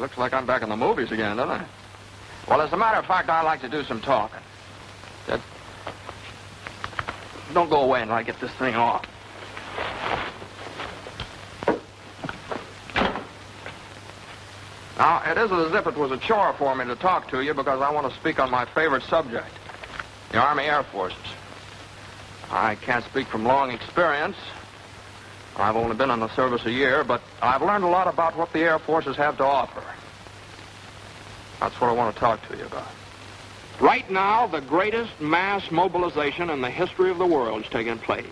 looks like I'm back in the movies again, doesn't it? Well, as a matter of fact, I'd like to do some talking. Don't go away until I get this thing off. Now, it isn't as if it was a chore for me to talk to you because I want to speak on my favorite subject, the Army Air Forces. I can't speak from long experience. I've only been in the service a year, but I've learned a lot about what the Air Forces have to offer. That's what I want to talk to you about. Right now, the greatest mass mobilization in the history of the world is taking place.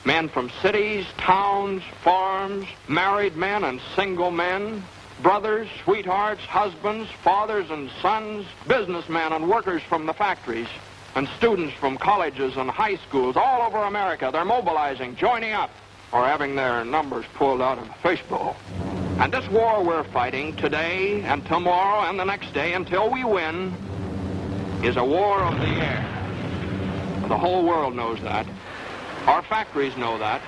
Men from cities, towns, farms, married men and single men, brothers, sweethearts, husbands, fathers and sons, businessmen and workers from the factories, and students from colleges and high schools all over America. They're mobilizing, joining up, or having their numbers pulled out of a fishbowl. And this war we're fighting today and tomorrow and the next day until we win is a war of the air. The whole world knows that. Our factories know that.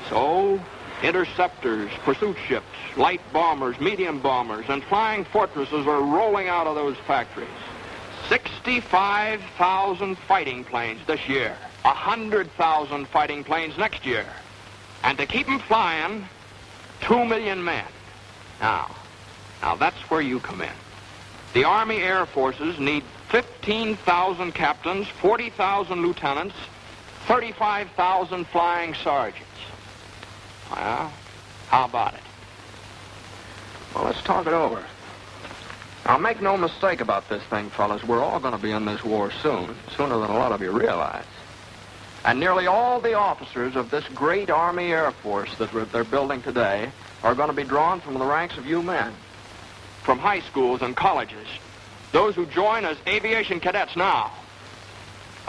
So, interceptors, pursuit ships, light bombers, medium bombers, and flying fortresses are rolling out of those factories. 65,000 fighting planes this year. 100,000 fighting planes next year. And to keep them flying, 2 million men. Now that's where you come in. The Army Air Forces need 15,000 captains, 40,000 lieutenants, 35,000 flying sergeants. Well, how about it? Well, let's talk it over. Now, make no mistake about this thing, fellas. We're all going to be in this war soon, sooner than a lot of you realize. And nearly all the officers of this great Army Air Force that they're building today are going to be drawn from the ranks of you men, from high schools and colleges, those who join as aviation cadets now.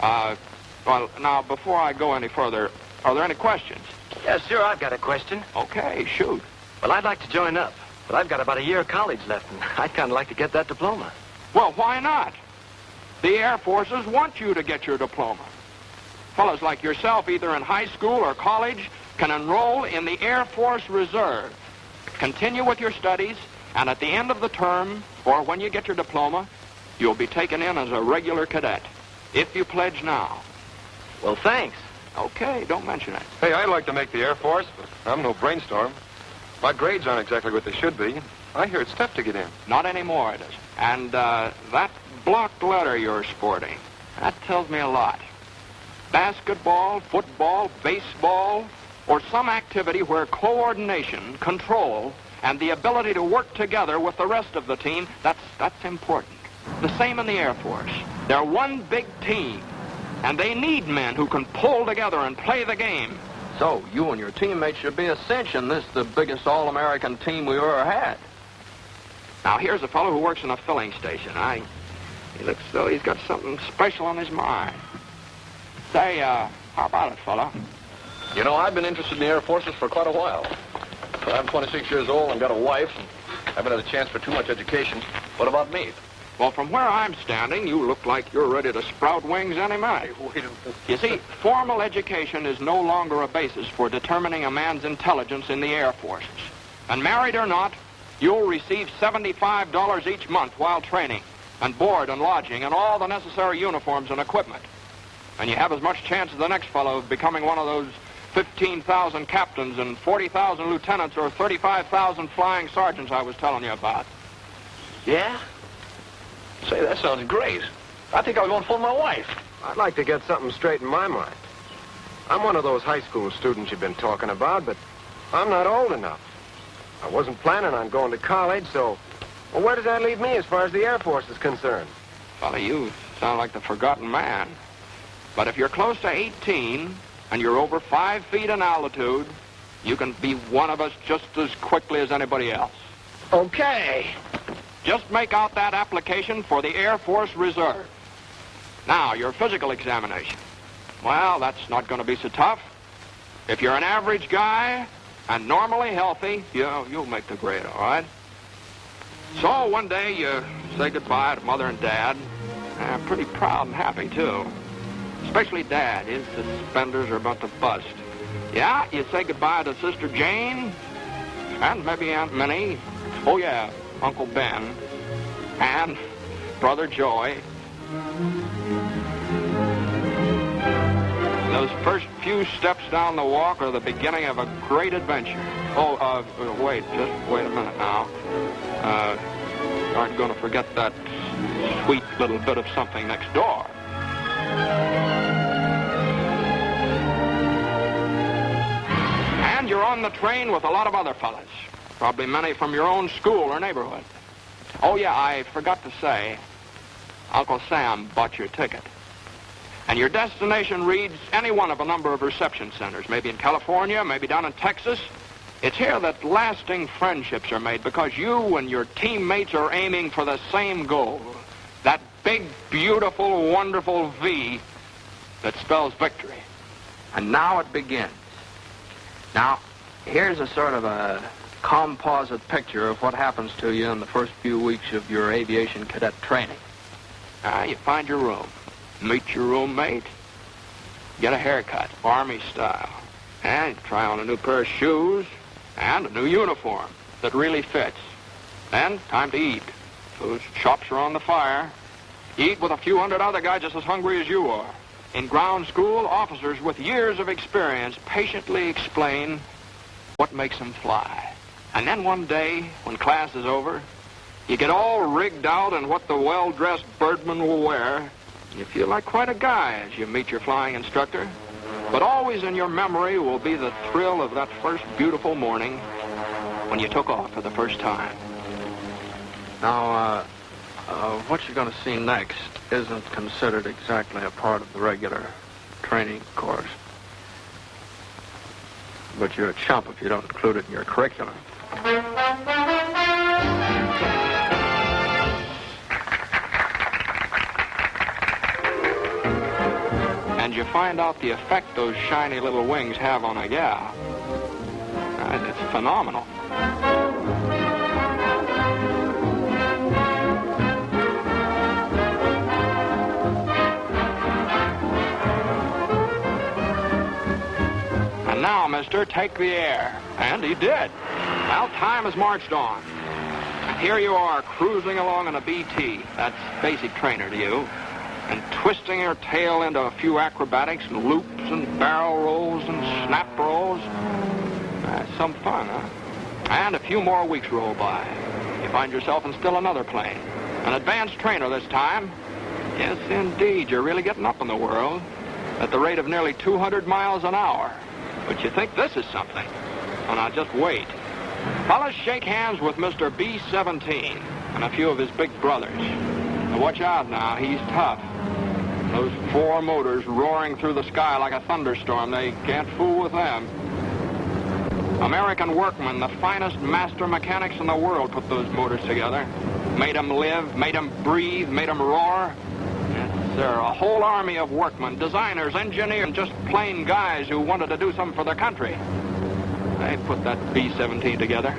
Well, now, before I go any further, are there any questions? Yes, sir, I've got a question. Okay, shoot. Well, I'd like to join up, but I've got about a year of college left, and I'd kind of like to get that diploma. Well, why not? The Air Forces want you to get your diploma. Fellas like yourself, either in high school or college, can enroll in the Air Force Reserve. Continue with your studies, and at the end of the term, or when you get your diploma, you'll be taken in as a regular cadet, if you pledge now. Well, thanks. Okay, don't mention it. Hey, I'd like to make the Air Force, but I'm no brainstorm. My grades aren't exactly what they should be. I hear it's tough to get in. Not anymore, it isn't. And that blocked letter you're sporting, that tells me a lot. Basketball, football, baseball, or some activity where coordination, control, and the ability to work together with the rest of the team, that's important. The same in the Air Force. They're one big team, and they need men who can pull together and play the game. So, you and your teammates should be a cinch in this, the biggest all-American team we've ever had. Now, here's a fellow who works in a filling station. He looks as though he's got something special on his mind. Say, how about it, fella? You know, I've been interested in the Air Forces for quite a while. But I'm 26 years old and got a wife, and haven't had a chance for too much education. What about me? Well, from where I'm standing, you look like you're ready to sprout wings any minute. Wait a minute. You see, formal education is no longer a basis for determining a man's intelligence in the Air Forces. And married or not, you'll receive $75 each month while training, and board and lodging, and all the necessary uniforms and equipment. And you have as much chance as the next fellow of becoming one of those 15,000 captains and 40,000 lieutenants or 35,000 flying sergeants I was telling you about. Yeah? Say, that sounds great. I think I'll go and phone my wife. I'd like to get something straight in my mind. I'm one of those high school students you've been talking about, but I'm not old enough. I wasn't planning on going to college, so... Well, where does that leave me as far as the Air Force is concerned? Fella, you sound like the forgotten man. But if you're close to 18 and you're over 5 feet in altitude, you can be one of us just as quickly as anybody else. Okay. Just make out that application for the Air Force Reserve. Now, your physical examination. Well, that's not going to be so tough. If you're an average guy and normally healthy, you'll make the grade, all right? So one day you say goodbye to Mother and Dad. Pretty proud and happy, too. Especially Dad. His suspenders are about to bust. Yeah, you say goodbye to Sister Jane, and maybe Aunt Minnie. Oh, yeah, Uncle Ben, and Brother Joy. Those first few steps down the walk are the beginning of a great adventure. Oh, wait a minute now. Aren't going to forget that sweet little bit of something next door. And you're on the train with a lot of other fellas. Probably many from your own school or neighborhood. Oh, yeah, I forgot to say, Uncle Sam bought your ticket. And your destination reads any one of a number of reception centers, maybe in California, maybe down in Texas. It's here that lasting friendships are made because you and your teammates are aiming for the same goal. That big, beautiful, wonderful V that spells victory. And now it begins. Now, here's a sort of a composite picture of what happens to you in the first few weeks of your aviation cadet training. You find your room, meet your roommate, get a haircut, Army style, and try on a new pair of shoes and a new uniform that really fits. Then, time to eat. Those chops are on the fire. Eat with a few hundred other guys just as hungry as you are. In ground school, officers with years of experience patiently explain what makes them fly. And then one day, when class is over, you get all rigged out in what the well-dressed birdman will wear. You feel like quite a guy as you meet your flying instructor. But always in your memory will be the thrill of that first beautiful morning when you took off for the first time. Now, what you're going to see next isn't considered exactly a part of the regular training course. But you're a chump if you don't include it in your curriculum. And you find out the effect those shiny little wings have on a gal. It's phenomenal. And now, mister, take the air. And he did. Well, time has marched on. And here you are, cruising along in a BT. That's basic trainer to you. And twisting your tail into a few acrobatics and loops and barrel rolls and snap rolls. Some fun, huh? And a few more weeks roll by. You find yourself in still another plane. An advanced trainer this time. Yes, indeed, you're really getting up in the world at the rate of nearly 200 miles an hour. But you think this is something. Well, now, just wait. Fellas, shake hands with Mr. B-17 and a few of his big brothers. Now, watch out now, he's tough. Those four motors roaring through the sky like a thunderstorm, they can't fool with them. American workmen, the finest master mechanics in the world, put those motors together. Made them live, made them breathe, made them roar. Yes, sir, a whole army of workmen, designers, engineers, just plain guys who wanted to do something for their country. They put that B-17 together.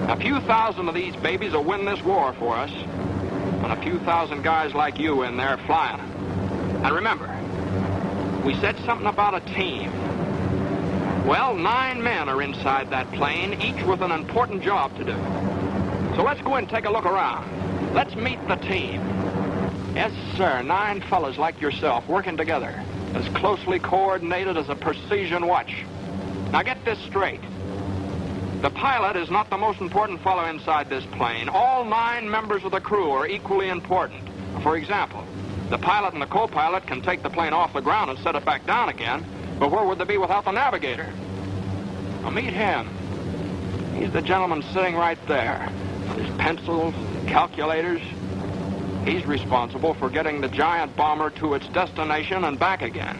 A few thousand of these babies will win this war for us. And a few thousand guys like you in there flying. And remember, we said something about a team. Well, 9 men are inside that plane, each with an important job to do. So let's go and take a look around. Let's meet the team. Yes, sir, 9 fellas like yourself working together, as closely coordinated as a precision watch. Now get this straight. The pilot is not the most important fellow inside this plane. All 9 members of the crew are equally important. For example, the pilot and the co-pilot can take the plane off the ground and set it back down again, but where would they be without the navigator? Now meet him. He's the gentleman sitting right there with his pencils and calculators. He's responsible for getting the giant bomber to its destination and back again.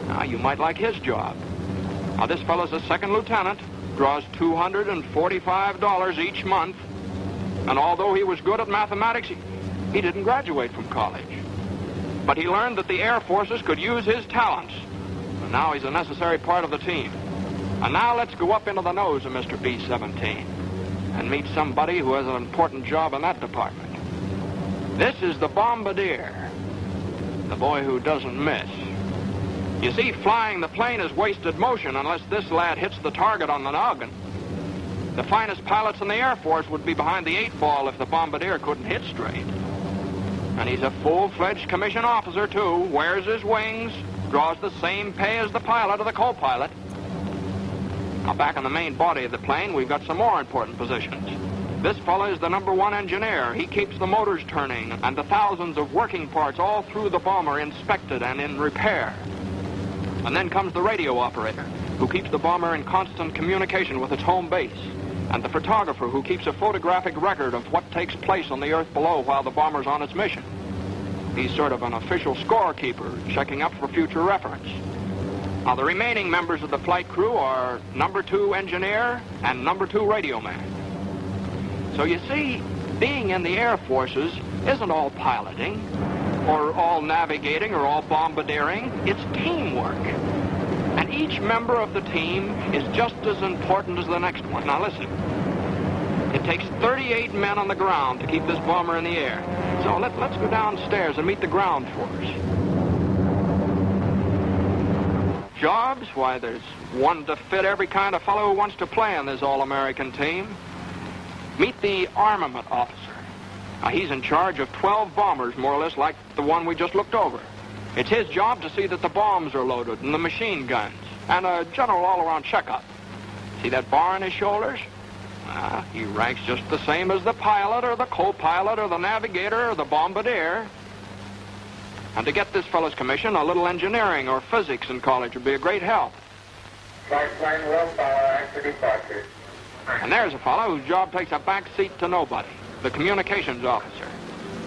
Now, you might like his job. Now, this fellow's a second lieutenant, draws $245 each month, and although he was good at mathematics, he didn't graduate from college. But he learned that the Air Forces could use his talents, and now he's a necessary part of the team. And now let's go up into the nose of Mr. B-17 and meet somebody who has an important job in that department. This is the bombardier, the boy who doesn't miss. You see, flying the plane is wasted motion unless this lad hits the target on the noggin. The finest pilots in the Air Force would be behind the 8-ball if the bombardier couldn't hit straight. And he's a full-fledged commissioned officer, too, wears his wings, draws the same pay as the pilot or the co-pilot. Now, back in the main body of the plane, we've got some more important positions. This fella is the #1 engineer. He keeps the motors turning and the thousands of working parts all through the bomber inspected and in repair. And then comes the radio operator, who keeps the bomber in constant communication with its home base, and the photographer who keeps a photographic record of what takes place on the earth below while the bomber's on its mission. He's sort of an official scorekeeper, checking up for future reference. Now, the remaining members of the flight crew are #2 engineer and #2 radio man. So you see, being in the Air Forces isn't all piloting, or all navigating, or all bombardiering. It's teamwork. And each member of the team is just as important as the next one. Now listen, it takes 38 men on the ground to keep this bomber in the air. So let's go downstairs and meet the ground force. Jobs? Why, there's one to fit every kind of fellow who wants to play on this all-American team. Meet the armament officer. Now, he's in charge of 12 bombers, more or less like the one we just looked over. It's his job to see that the bombs are loaded and the machine guns, and a general all-around checkup. See that bar on his shoulders? He ranks just the same as the pilot or the co-pilot or the navigator or the bombardier. And to get this fellow's commission, a little engineering or physics in college would be a great help. Flight plane will power after departure. And there's a fellow whose job takes a back seat to nobody, the communications officer.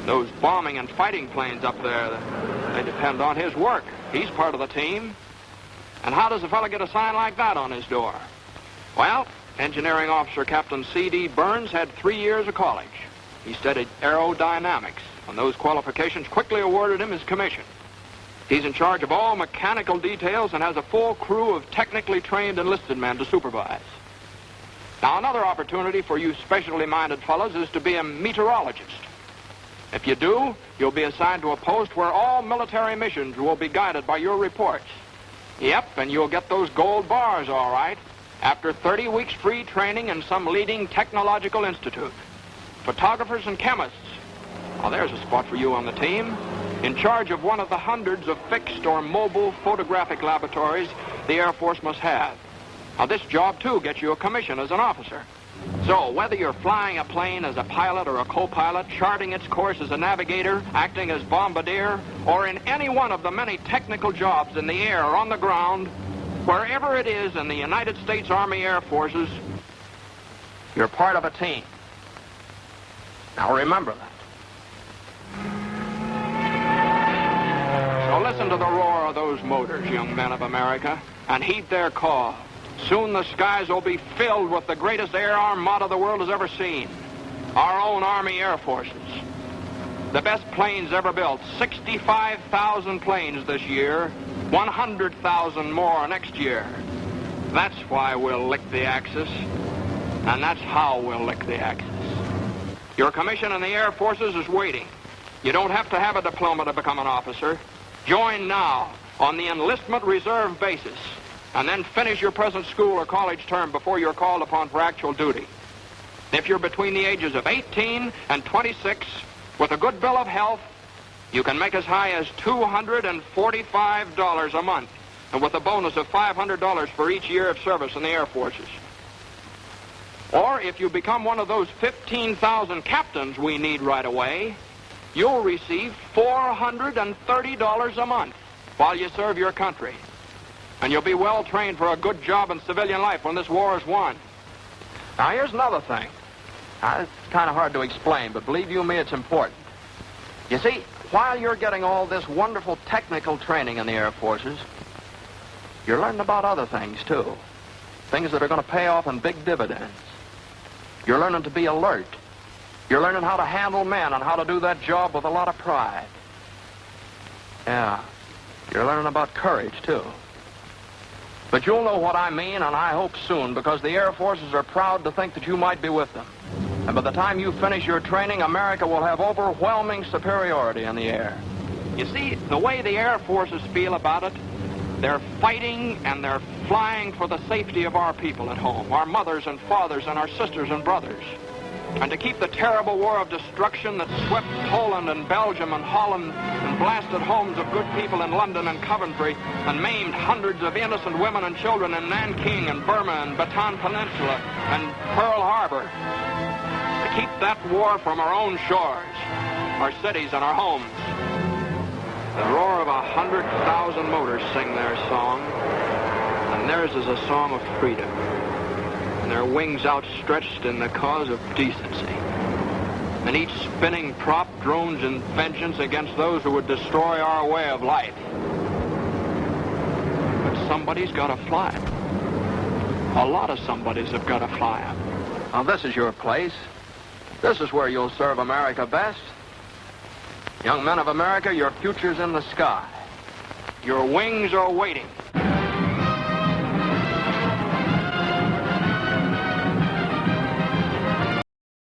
Those bombing and fighting planes up there, they depend on his work. He's part of the team. And how does a fellow get a sign like that on his door? Well, engineering officer Captain C.D. Burns had 3 years of college. He studied aerodynamics, and those qualifications quickly awarded him his commission. He's in charge of all mechanical details and has a full crew of technically trained enlisted men to supervise. Now, another opportunity for you specially minded fellows is to be a meteorologist. If you do, you'll be assigned to a post where all military missions will be guided by your reports. Yep, and you'll get those gold bars, all right, after 30 weeks free training in some leading technological institute. Photographers and chemists. Well, there's a spot for you on the team. In charge of one of the hundreds of fixed or mobile photographic laboratories the Air Force must have. Now, this job, too, gets you a commission as an officer. So, whether you're flying a plane as a pilot or a co-pilot, charting its course as a navigator, acting as bombardier, or in any one of the many technical jobs in the air or on the ground, wherever it is in the United States Army Air Forces, you're part of a team. Now, remember that. So listen to the roar of those motors, young men of America, and heed their call. Soon the skies will be filled with the greatest air armada the world has ever seen. Our own Army Air Forces. The best planes ever built. 65,000 planes this year. 100,000 more next year. That's why we'll lick the Axis. And that's how we'll lick the Axis. Your commission in the Air Forces is waiting. You don't have to have a diploma to become an officer. Join now on the enlistment reserve basis. And then finish your present school or college term before you're called upon for actual duty. If you're between the ages of 18 and 26, with a good bill of health, you can make as high as $245 a month, and with a bonus of $500 for each year of service in the Air Forces. Or if you become one of those 15,000 captains we need right away, you'll receive $430 a month while you serve your country. And you'll be well trained for a good job in civilian life when this war is won. Now, here's another thing. It's kind of hard to explain, but believe you me, it's important. You see, while you're getting all this wonderful technical training in the Air Forces, you're learning about other things, too. Things that are going to pay off in big dividends. You're learning to be alert. You're learning how to handle men and how to do that job with a lot of pride. Yeah, you're learning about courage, too. But you'll know what I mean, and I hope soon, because the Air Forces are proud to think that you might be with them. And by the time you finish your training, America will have overwhelming superiority in the air. You see, the way the Air Forces feel about it, They're fighting and they're flying for the safety of our people at home, our mothers and fathers and our sisters and brothers. And to keep the terrible war of destruction that swept Poland and Belgium and Holland and blasted homes of good people in London and Coventry and maimed hundreds of innocent women and children in Nanking and Burma and Bataan Peninsula and Pearl Harbor. To keep that war from our own shores, our cities and our homes. The roar of 100,000 motors sing their song, and theirs is a song of freedom, and their wings outstretched in the cause of decency. And each spinning prop drones in vengeance against those who would destroy our way of life. But somebody's got to fly it. A lot of somebodies have got to fly it. Now, this is your place. This is where you'll serve America best. Young men of America, your future's in the sky. Your wings are waiting.